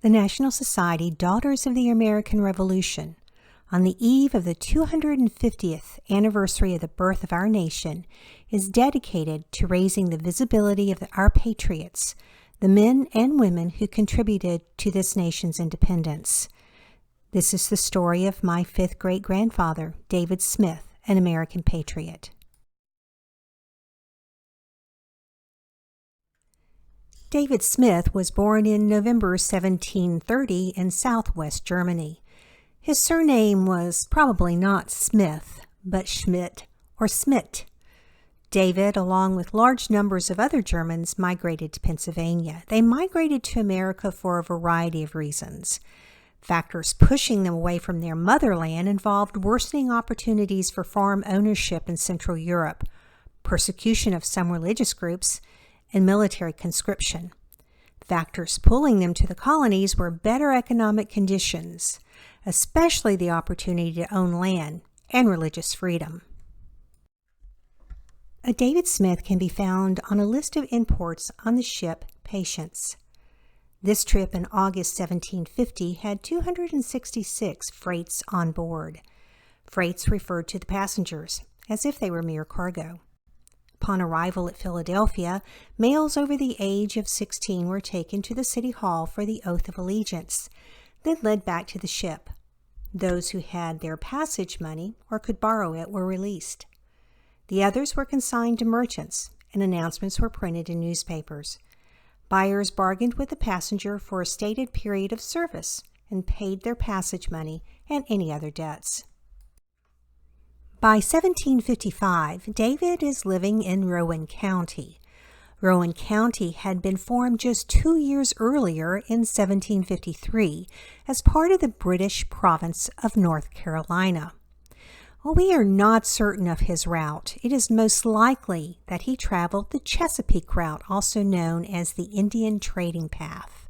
the National Society Daughters of the American Revolution, on the eve of the 250th anniversary of the birth of our nation, is dedicated to raising the visibility of our patriots, the men and women who contributed to this nation's independence. This is the story of my fifth great-grandfather, David Smith, an American patriot. David Smith was born in November 1730 in southwest Germany. His surname was probably not Smith, but Schmidt or Smit. David, along with large numbers of other Germans, migrated to Pennsylvania. They migrated to America for a variety of reasons. Factors pushing them away from their motherland involved worsening opportunities for farm ownership in Central Europe, persecution of some religious groups, and military conscription. Factors pulling them to the colonies were better economic conditions, especially the opportunity to own land and religious freedom. A David Smith can be found on a list of imports on the ship Patience. This trip in August 1750 had 266 freights on board. Freights referred to the passengers, as if they were mere cargo. Upon arrival at Philadelphia, males over the age of 16 were taken to the City Hall for the oath of allegiance, then led back to the ship. Those who had their passage money or could borrow it were released. The others were consigned to merchants, and announcements were printed in newspapers. Buyers bargained with the passenger for a stated period of service and paid their passage money and any other debts. By 1755, David is living in Rowan County. Rowan County had been formed just 2 years earlier in 1753 as part of the British province of North Carolina. While we are not certain of his route, it is most likely that he traveled the Chesapeake route, also known as the Indian Trading Path.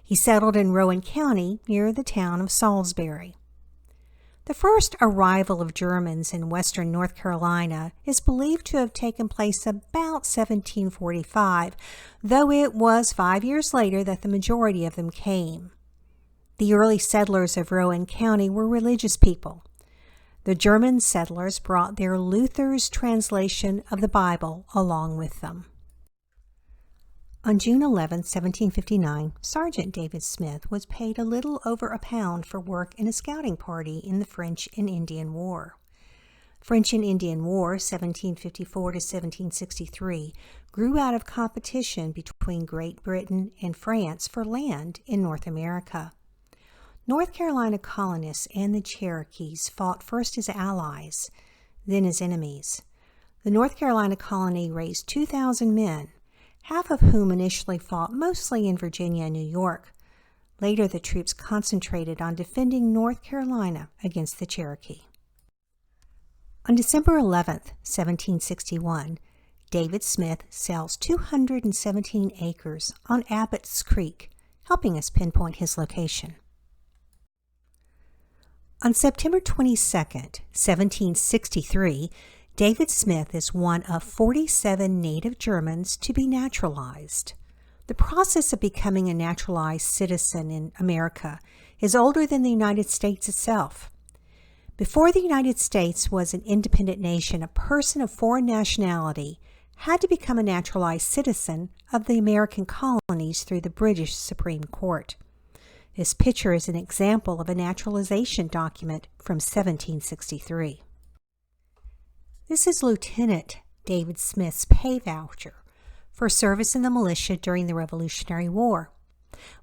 He settled in Rowan County near the town of Salisbury. The first arrival of Germans in western North Carolina is believed to have taken place about 1745, though it was 5 years later that the majority of them came. The early settlers of Rowan County were religious people. The German settlers brought their Luther's translation of the Bible along with them. On June 11, 1759, Sergeant David Smith was paid a little over £1 for work in a scouting party in the French and Indian War. French and Indian War, 1754 to 1763, grew out of competition between Great Britain and France for land in North America. North Carolina colonists and the Cherokees fought first as allies, then as enemies. The North Carolina colony raised 2,000 men, half of whom initially fought mostly in Virginia and New York. Later, the troops concentrated on defending North Carolina against the Cherokee. On December 11, 1761, David Smith sells 217 acres on Abbott's Creek, helping us pinpoint his location. On September 22, 1763, David Smith is one of 47 native Germans to be naturalized. The process of becoming a naturalized citizen in America is older than the United States itself. Before the United States was an independent nation, a person of foreign nationality had to become a naturalized citizen of the American colonies through the British Supreme Court. This picture is an example of a naturalization document from 1763. This is Lieutenant David Smith's pay voucher for service in the militia during the Revolutionary War.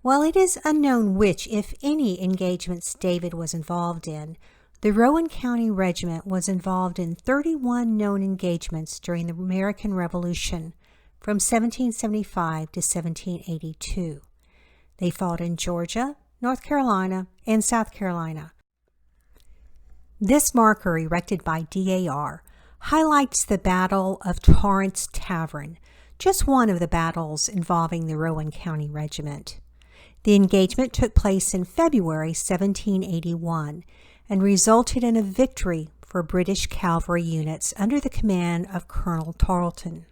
While it is unknown which, if any, engagements David was involved in, the Rowan County Regiment was involved in 31 known engagements during the American Revolution from 1775 to 1782. They fought in Georgia, North Carolina, and South Carolina. This marker, erected by DAR, highlights the Battle of Torrance Tavern, just one of the battles involving the Rowan County Regiment. The engagement took place in February 1781 and resulted in a victory for British cavalry units under the command of Colonel Tarleton.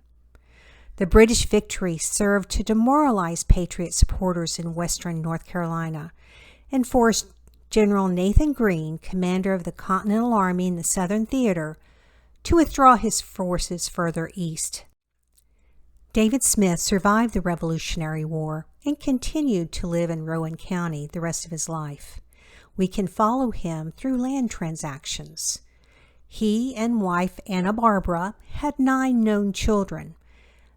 The British victory served to demoralize Patriot supporters in western North Carolina and forced General Nathan Greene, commander of the Continental Army in the Southern Theater, to withdraw his forces further east. David Smith survived the Revolutionary War and continued to live in Rowan County the rest of his life. We can follow him through land transactions. He and wife Anna Barbara had 9 known children,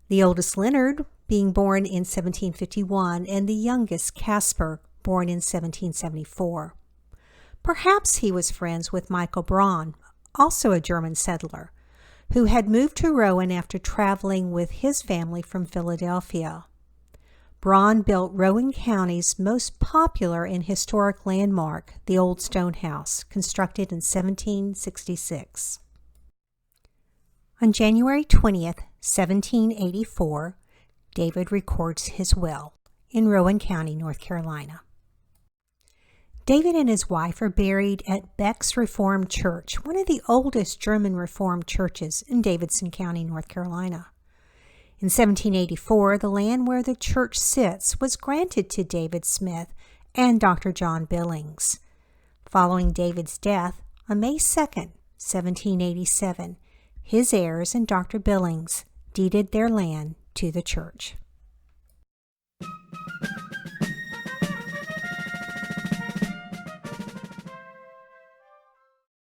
the oldest Leonard being born in 1751 and the youngest Caspar born in 1774. Perhaps he was friends with Michael Braun, also a German settler, who had moved to Rowan after traveling with his family from Philadelphia. Braun built Rowan County's most popular and historic landmark, the Old Stone House, constructed in 1766. On January 20th, 1784, David records his will in Rowan County, North Carolina. David and his wife are buried at Beck's Reformed Church, one of the oldest German Reformed churches in Davidson County, North Carolina. In 1784, the land where the church sits was granted to David Smith and Dr. John Billings. Following David's death on May 2, 1787, his heirs and Dr. Billings deeded their land to the church.